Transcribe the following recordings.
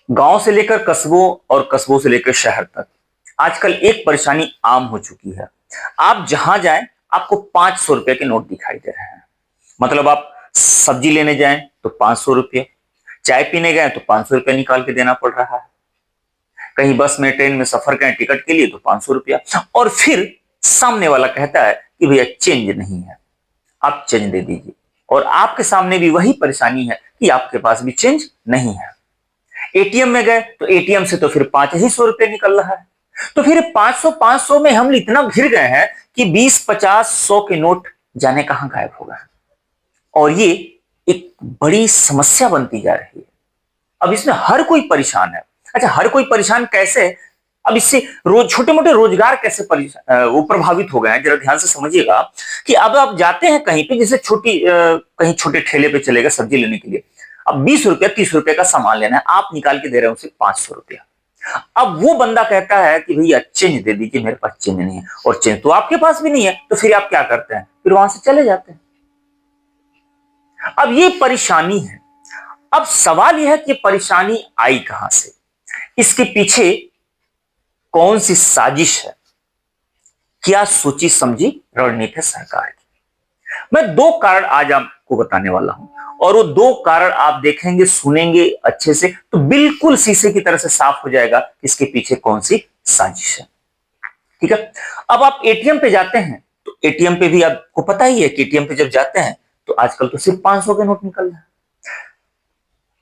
गांव से लेकर कस्बों और कस्बों से लेकर शहर तक आजकल एक परेशानी आम हो चुकी है। आप जहां जाएं आपको 500 रुपए के नोट दिखाई दे रहे हैं। मतलब आप सब्जी लेने जाएं तो 500 रुपये, चाय पीने गए तो 500 रुपये निकाल के देना पड़ रहा है, कहीं बस में ट्रेन में सफर करें टिकट के लिए तो 500 रुपया, और फिर सामने वाला कहता है कि भैया चेंज नहीं है, आप चेंज दे दीजिए। और आपके सामने भी वही परेशानी है कि आपके पास भी चेंज नहीं है। एटीएम में गए तो एटीएम से तो फिर 500 रुपये निकल रहा है। तो फिर 500 500 में हम इतना घिर गए हैं कि 20 50 100 के नोट जाने कहां गायब हो गए। और ये एक बड़ी समस्या बनती जा रही है। अब इसमें हर कोई परेशान है। अच्छा, हर कोई परेशान कैसे है? अब इससे रोज छोटे मोटे रोजगार कैसे वो प्रभावित हो गए हैं, जरा ध्यान से समझिएगा कि अब आप जाते हैं कहीं पे, जैसे कहीं छोटे ठेले पे चले गए सब्जी लेने के लिए। अब 20 रुपया 30 रुपए का सामान लेना है, आप निकाल के दे रहे हैं उसे 500 रुपया। अब वो बंदा कहता है कि भैया चेंज दे दीजिए, मेरे पास चेंज नहीं है, और चेंज तो आपके पास भी नहीं है। तो फिर आप क्या करते हैं? फिर वहां से चले जाते हैं। अब ये परेशानी है। अब सवाल यह है कि परेशानी आई कहां से, इसके पीछे कौन सी साजिश है, क्या सोची समझी रणनीति है सरकार की। मैं दो कारण आज आपको बताने वाला हूं, और वो दो कारण आप देखेंगे सुनेंगे अच्छे से तो बिल्कुल शीशे की तरह से साफ हो जाएगा कि इसके पीछे कौन सी साजिश है। ठीक है। अब आप एटीएम पे जाते हैं तो एटीएम पे भी आपको पता ही है कि एटीएम पे जब जाते हैं तो आजकल तो सिर्फ 500 के नोट निकल रहे हैं।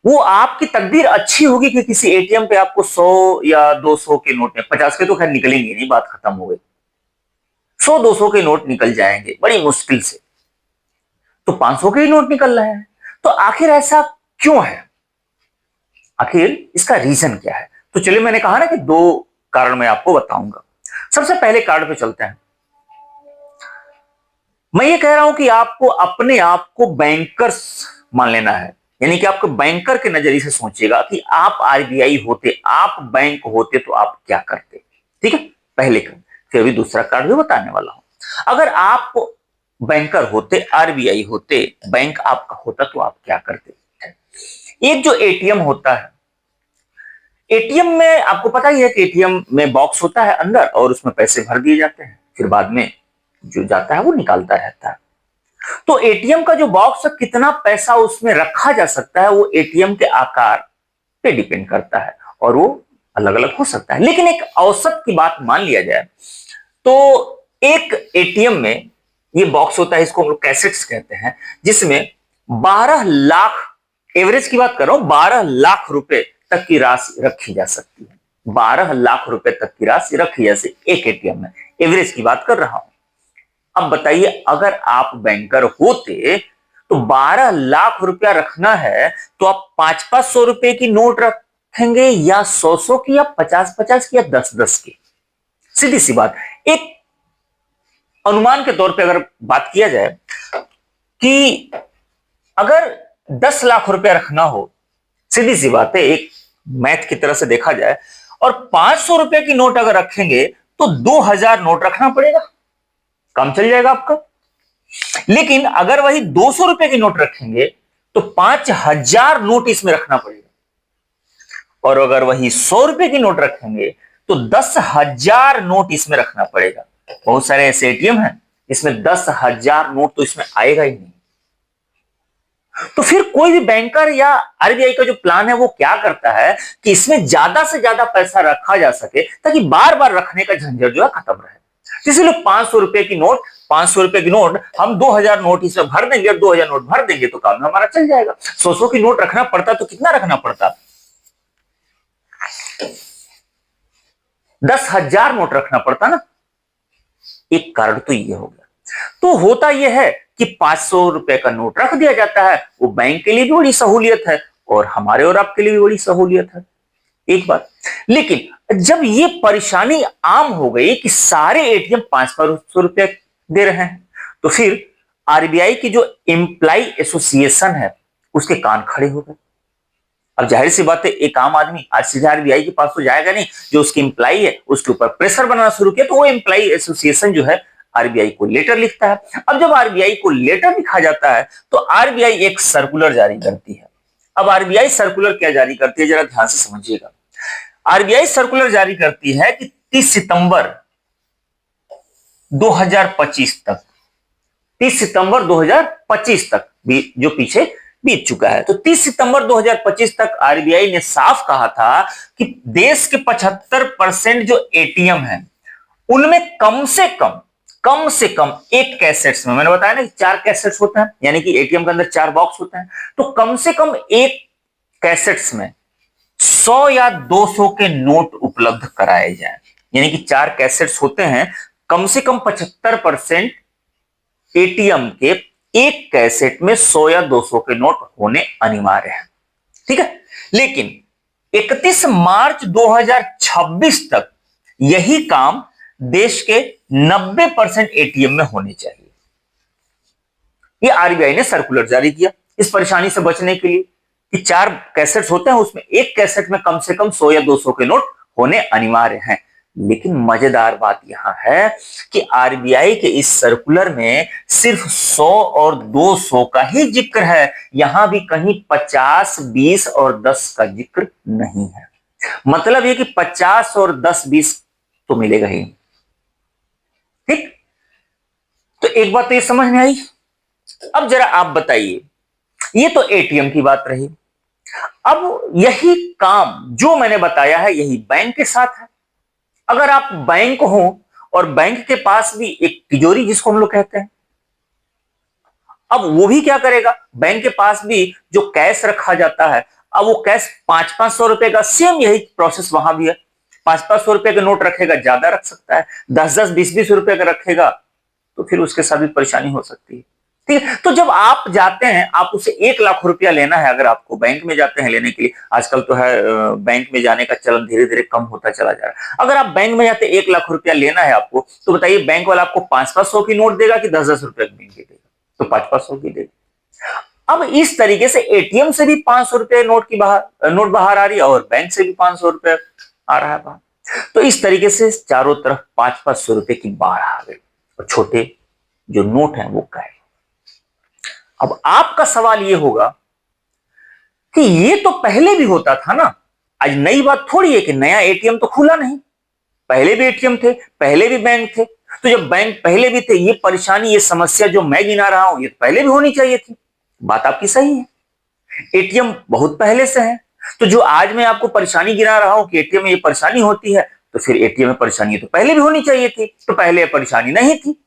वो आपकी तकदीर अच्छी होगी कि किसी एटीएम पे आपको 100 या 200 के नोट में, 50 के तो खैर निकलेंगे नहीं, बात खत्म हो गई, 100 200 के नोट निकल जाएंगे बड़ी मुश्किल से। तो 500 के ही नोट निकल रहे हैं। तो आखिर ऐसा क्यों है? आखिर इसका रीजन क्या है? तो चलिए, मैंने कहा ना कि दो कारण मैं आपको बताऊंगा। सबसे पहले कारण पे चलते हैं। मैं ये कह रहा हूं कि आपको अपने आप को बैंकर्स मान लेना है, यानी कि आपको बैंकर के नजरिए से सोचिएगा कि आप आरबीआई होते, आप बैंक होते तो आप क्या करते। ठीक है, पहले कारण। फिर अभी दूसरा कारण भी बताने वाला हूं। अगर आप बैंकर होते, आरबीआई होते, बैंक आपका होता तो आप क्या करते? एक जो एटीएम होता है, एटीएम में आपको पता ही है कि एटीएम में बॉक्स होता है अंदर, और उसमें पैसे भर दिए जाते हैं, फिर बाद में जो जाता है वो निकालता रहता है। तो एटीएम का जो बॉक्स है, कितना पैसा उसमें रखा जा सकता है, वो एटीएम के आकार पे डिपेंड करता है, और वो अलग अलग हो सकता है। लेकिन एक औसत की बात मान लिया जाए तो एक एटीएम में ये बॉक्स होता है, इसको हम लोग कैसेट्स कहते हैं, जिसमें 12 लाख, एवरेज की बात कर रहा हूं, 12 लाख रुपए तक की राशि रखी जा सकती है। 12 लाख रुपए तक की राशि रखी जैसे एक एटीएम में, एवरेज की बात कर रहा हूं। अब बताइए, अगर आप बैंकर होते तो 12 लाख रुपया रखना है तो आप 500 रुपए की नोट रखेंगे, या 100 की, या 50 की, या 10 की? सीधी सी बात। एक अनुमान के तौर पे अगर बात किया जाए कि अगर 10 लाख रुपया रखना हो, सीधी सी बात है, एक मैथ की तरह से देखा जाए, और 500 रुपए की नोट अगर रखेंगे तो 2000 नोट रखना पड़ेगा, काम चल जाएगा आपका। लेकिन अगर वही 200 रुपए की नोट रखेंगे तो 5000 नोट इसमें रखना पड़ेगा, और अगर वही 100 रुपए की नोट रखेंगे तो 10,000 नोट इसमें रखना पड़ेगा। बहुत सारे ऐसे एटीएम हैं इसमें 10,000 नोट तो इसमें आएगा ही नहीं। तो फिर कोई भी बैंकर या आरबीआई का जो प्लान है वो क्या करता है कि इसमें ज्यादा से ज्यादा पैसा रखा जा सके, ताकि बार बार रखने का झंझट जो है खत्म रहे। इसलिए 500 रुपए की नोट, 500 रुपए की नोट हम 2000 नोट इसमें भर देंगे, और 2000 नोट भर देंगे तो काम हमारा चल जाएगा। 100 की नोट रखना पड़ता तो कितना रखना पड़ता? 10,000 नोट रखना पड़ता ना। एक कारण तो ये हो गया। तो होता यह है कि 500 रुपए का नोट रख दिया जाता है, वो बैंक के लिए भी बड़ी सहूलियत है, और हमारे और आपके लिए भी बड़ी सहूलियत है। एक बात। लेकिन जब ये परेशानी आम हो गई कि सारे एटीएम 500 रुपए दे रहे हैं, तो फिर आरबीआई की जो एम्प्लॉय एसोसिएशन है उसके कान खड़े हो गए। अब जाहिर सी बात है, एक आम आदमी आज सीधा आरबीआई के पास तो जाएगा नहीं, जो उसकी एम्प्लॉय है उसके ऊपर प्रेशर बनाना शुरू किया, तो वो एम्प्लॉय एसोसिएशन जो है आरबीआई को लेटर लिखता है। अब जब आरबीआई को लेटर लिखा जाता है तो आरबीआई एक सर्कुलर जारी करती है। अब आरबीआई सर्कुलर क्या जारी करती है, जरा ध्यान से समझिएगा। आरबीआई सर्कुलर जारी करती है कि 30 सितंबर 2025 तक, 30 सितंबर 2025 तक भी जो पीछे बीत चुका है, तो 30 सितंबर 2025 तक आरबीआई ने साफ कहा था कि देश के 75% जो एटीएम है उनमें कम से कम एक कैसेट्स में, मैंने बताया ना कि 4 कैसेट्स होते हैं, यानी कि एटीएम के अंदर 4 बॉक्स होते हैं, तो कम से कम एक कैसेट्स में 100 या 200 के नोट उपलब्ध कराए जाएं। यानी कि 4 कैसेट्स होते हैं, कम से कम 75% एटीएम के एक कैसेट में 100 या 200 के नोट होने अनिवार्य है, ठीक है। लेकिन 31 मार्च 2026 तक यही काम देश के 90% एटीएम में होने चाहिए। यह आरबीआई ने सर्कुलर जारी किया इस परेशानी से बचने के लिए कि 4 कैसेट्स होते हैं, उसमें एक कैसेट में कम से कम 100 या 200 के नोट होने अनिवार्य हैं। लेकिन मजेदार बात यहां है कि आरबीआई के इस सर्कुलर में सिर्फ 100 और 200 का ही जिक्र है, यहां भी कहीं 50, 20 और 10 का जिक्र नहीं है। मतलब यह कि 50 और 10, 20 तो मिलेगा ही, ठीक। तो एक बात तो ये समझ में आई। अब जरा आप बताइए, ये तो एटीएम की बात रही। अब यही काम जो मैंने बताया है यही बैंक के साथ है। अगर आप बैंक हो और बैंक के पास भी एक तिजोरी जिसको हम लोग कहते हैं, अब वो भी क्या करेगा, बैंक के पास भी जो कैश रखा जाता है, अब वो कैश 500-500 रुपए का, सेम यही प्रोसेस वहां भी है। 500-500 रुपए के नोट रखेगा, ज्यादा रख सकता है, 10-10, 20-20 रुपए का रखेगा तो फिर उसके साथ भी परेशानी हो सकती है, ठीक है। तो जब आप जाते हैं, आप उसे 1 लाख रुपया लेना है, अगर आपको बैंक में जाते हैं लेने के लिए, आजकल तो है बैंक में जाने का चलन धीरे धीरे कम होता चला जा रहा है। अगर आप बैंक में जाते 1 लाख रुपया लेना है आपको, तो बताइए बैंक वाला आपको 500-500 की नोट देगा कि 10-10 रुपए की देगा? तो 500-500 की देगा। अब इस तरीके से एटीएम से भी 500 रुपए नोट बाहर आ रही है और बैंक से भी 500 रुपए आ रहा है बाहर। तो इस तरीके से चारों तरफ 500-500 रुपए की बाढ़ आ गई और छोटे जो नोट हैं वो गए। अब आपका सवाल यह होगा कि ये तो पहले भी होता था ना, आज नई बात थोड़ी है कि नया एटीएम तो खुला नहीं, पहले भी एटीएम थे, पहले भी बैंक थे। तो जब बैंक पहले भी थे, ये परेशानी, ये समस्या जो मैं गिना रहा हूं, ये तो पहले भी होनी चाहिए थी। बात आपकी सही है, एटीएम बहुत पहले से है। तो जो आज मैं आपको परेशानी गिना रहा हूं कि एटीएम में ये परेशानी होती है, तो फिर एटीएम में परेशानी तो पहले भी होनी चाहिए थी। तो पहले परेशानी नहीं थी,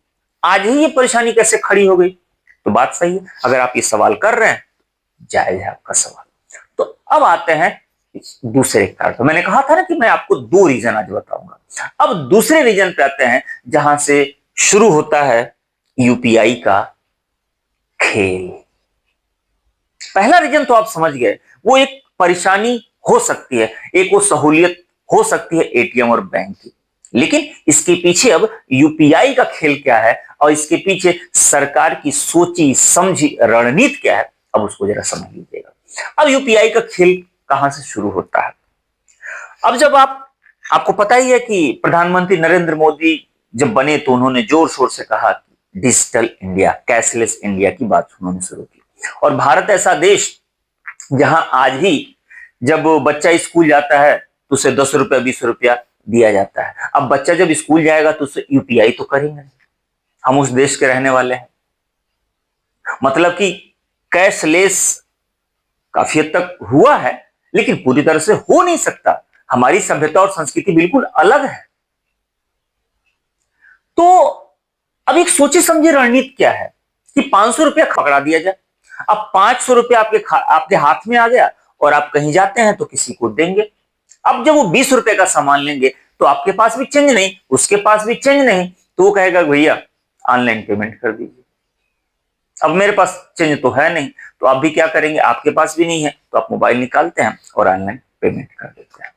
आज ही ये परेशानी कैसे खड़ी हो गई? तो बात सही है, अगर आप ये सवाल कर रहे हैं, जायज है आपका सवाल। तो अब आते हैं दूसरे कारण पर। मैंने कहा था ना कि मैं आपको 2 रीजन आज बताऊंगा। अब दूसरे रीजन पे आते हैं जहां से शुरू होता है यूपीआई का खेल। पहला रीजन तो आप समझ गए, वो एक परेशानी हो सकती है, एक वो सहूलियत हो सकती है एटीएम और बैंक की। लेकिन इसके पीछे अब यूपीआई का खेल क्या है और इसके पीछे सरकार की सोची समझी रणनीति क्या है, अब उसको जरा समझ लीजिएगा। अब यूपीआई का खेल कहां से शुरू होता है? अब जब आपको पता ही है कि प्रधानमंत्री नरेंद्र मोदी जब बने तो उन्होंने जोर शोर से कहा कि डिजिटल इंडिया, कैशलेस इंडिया की बात उन्होंने शुरू की। और भारत ऐसा देश जहां आज ही जब बच्चा स्कूल जाता है तो उसे 10 रुपया 20 रुपया दिया जाता है। अब बच्चा जब स्कूल जाएगा तो उसे यूपीआई तो करेंगे, हम उस देश के रहने वाले हैं। मतलब कि कैशलेस काफी हद तक हुआ है, लेकिन पूरी तरह से हो नहीं सकता। हमारी सभ्यता और संस्कृति बिल्कुल अलग है। तो अब एक सोचे समझे रणनीति क्या है कि 500 रुपया पकड़ा दिया जाए। अब 500 रुपया आपके हाथ में आ गया और आप कहीं जाते हैं तो किसी को देंगे। अब जब वो 20 रुपए का सामान लेंगे तो आपके पास भी चेंज नहीं, उसके पास भी चेंज नहीं, तो वो कहेगा भैया ऑनलाइन पेमेंट कर दीजिए। अब मेरे पास चेंज तो है नहीं, तो आप भी क्या करेंगे, आपके पास भी नहीं है तो आप मोबाइल निकालते हैं और ऑनलाइन पेमेंट कर देते हैं।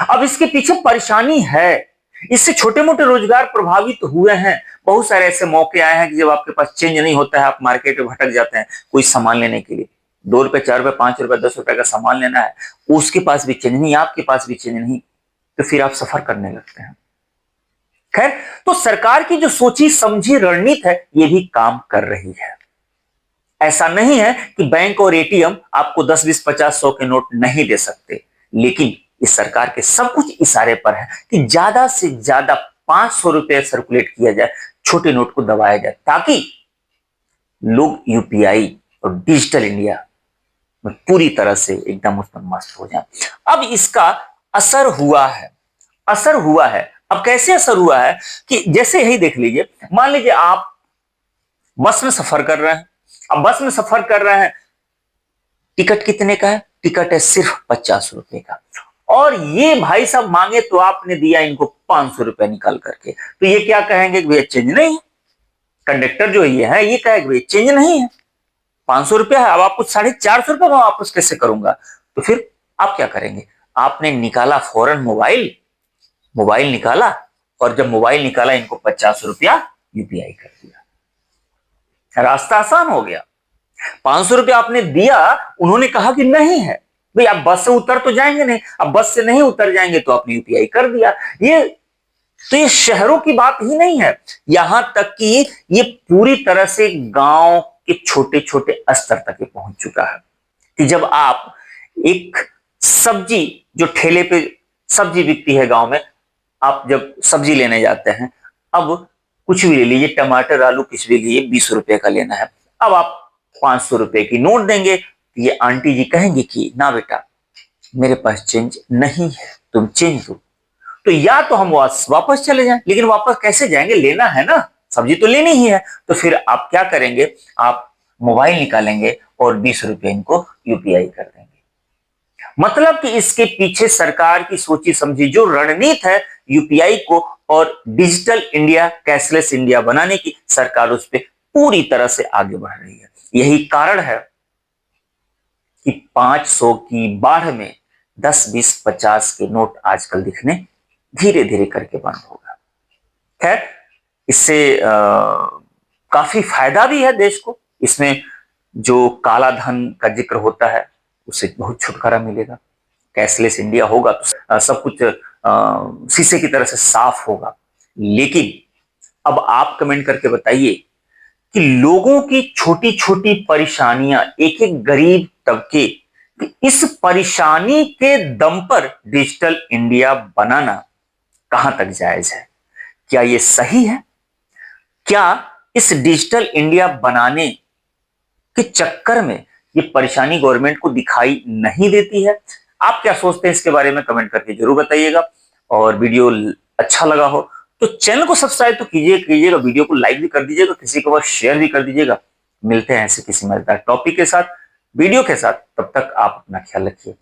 अब इसके पीछे परेशानी है, इससे छोटे मोटे रोजगार प्रभावित हुए हैं। बहुत सारे ऐसे मौके आए हैं कि जब आपके पास चेंज नहीं होता है, आप मार्केट में भटक जाते हैं कोई सामान लेने के लिए, 2 रुपए 4 रुपए 5 रुपए 10 रुपए का सामान लेना है, उसके पास भी चेंज नहीं, आपके पास भी चेंज नहीं, तो फिर आप सफर करने लगते हैं। खैर, तो सरकार की जो सोची समझी रणनीति है ये भी काम कर रही है। ऐसा नहीं है कि बैंक और एटीएम आपको 10, 20, 50, 100 के नोट नहीं दे सकते, लेकिन इस सरकार के सब कुछ इशारे पर है कि ज्यादा से ज्यादा 500 रुपए सर्कुलेट किया जाए, छोटे नोट को दबाया जाए, ताकि लोग यूपीआई और डिजिटल इंडिया में पूरी तरह से एकदम उसमें मस्त हो जाए। अब इसका असर हुआ है, अब कैसे असर हुआ है कि जैसे यही देख लीजिए, मान लीजिए आप बस में सफर कर रहे हैं। अब बस में सफर कर रहे हैं, टिकट कितने का है? टिकट है सिर्फ 50 रुपए का, और ये भाई साहब मांगे तो आपने दिया इनको 500 रुपए निकाल करके, तो ये क्या कहेंगे कि भैया चेंज नहीं है। कंडक्टर जो ये है ये कहेगा भैया चेंज नहीं है, 500 रुपया है, अब आपको 450 रुपए में वापस कैसे करूंगा? तो फिर आप क्या करेंगे? आपने निकाला फौरन मोबाइल निकाला, और जब मोबाइल निकाला इनको 50 रुपया यूपीआई कर दिया, रास्ता आसान हो गया। 500 रुपया आपने दिया, उन्होंने कहा कि नहीं है भाई, आप बस से उतर तो जाएंगे नहीं, अब बस से नहीं उतर जाएंगे तो आपने यूपीआई कर दिया। ये शहरों की बात ही नहीं है, यहां तक कि ये पूरी तरह से गांव के छोटे छोटे स्तर तक ये पहुंच चुका है कि जब आप एक सब्जी, जो ठेले पे सब्जी बिकती है गांव में, आप जब सब्जी लेने जाते हैं, अब कुछ भी ले लीजिए, टमाटर आलू कुछ भी लीजिए, 20 रुपए का लेना है, अब आप 500 रुपए की नोट देंगे, ये आंटी जी कहेंगे कि ना बेटा मेरे पास चेंज नहीं है, तुम चेंज दो। तो या तो हम वापस चले जाएं, लेकिन वापस कैसे जाएंगे? लेना है ना, सब्जी तो लेनी ही है। तो फिर आप क्या करेंगे? आप मोबाइल निकालेंगे और 20 रुपए इनको यूपीआई कर देंगे। मतलब कि इसके पीछे सरकार की सोची समझी जो रणनीति है यूपीआई को और डिजिटल इंडिया, कैशलेस इंडिया बनाने की, सरकार उस पर पूरी तरह से आगे बढ़ रही है। यही कारण है कि 500 की बाढ़ में 10, 20, 50 के नोट आजकल दिखने धीरे धीरे करके बंद होगा। खैर, इससे काफी फायदा भी है देश को। इसमें जो काला धन का जिक्र होता है उससे बहुत छुटकारा मिलेगा। कैशलेस इंडिया होगा तो सब कुछ शीशे की तरह से साफ होगा। लेकिन अब आप कमेंट करके बताइए कि लोगों की छोटी छोटी परेशानियां, एक एक गरीब तबके, इस परेशानी के दम पर डिजिटल इंडिया बनाना कहां तक जायज है? क्या यह सही है? क्या इस डिजिटल इंडिया बनाने के चक्कर में ये परेशानी गवर्नमेंट को दिखाई नहीं देती है? आप क्या सोचते हैं इसके बारे में? कमेंट करके जरूर बताइएगा। और वीडियो अच्छा लगा हो तो चैनल को सब्सक्राइब तो कीजिएगा, वीडियो को लाइक भी कर दीजिएगा, किसी को बार शेयर भी कर दीजिएगा। मिलते हैं ऐसे किसी मजेदार टॉपिक के साथ, वीडियो के साथ। तब तक आप अपना ख्याल रखिए।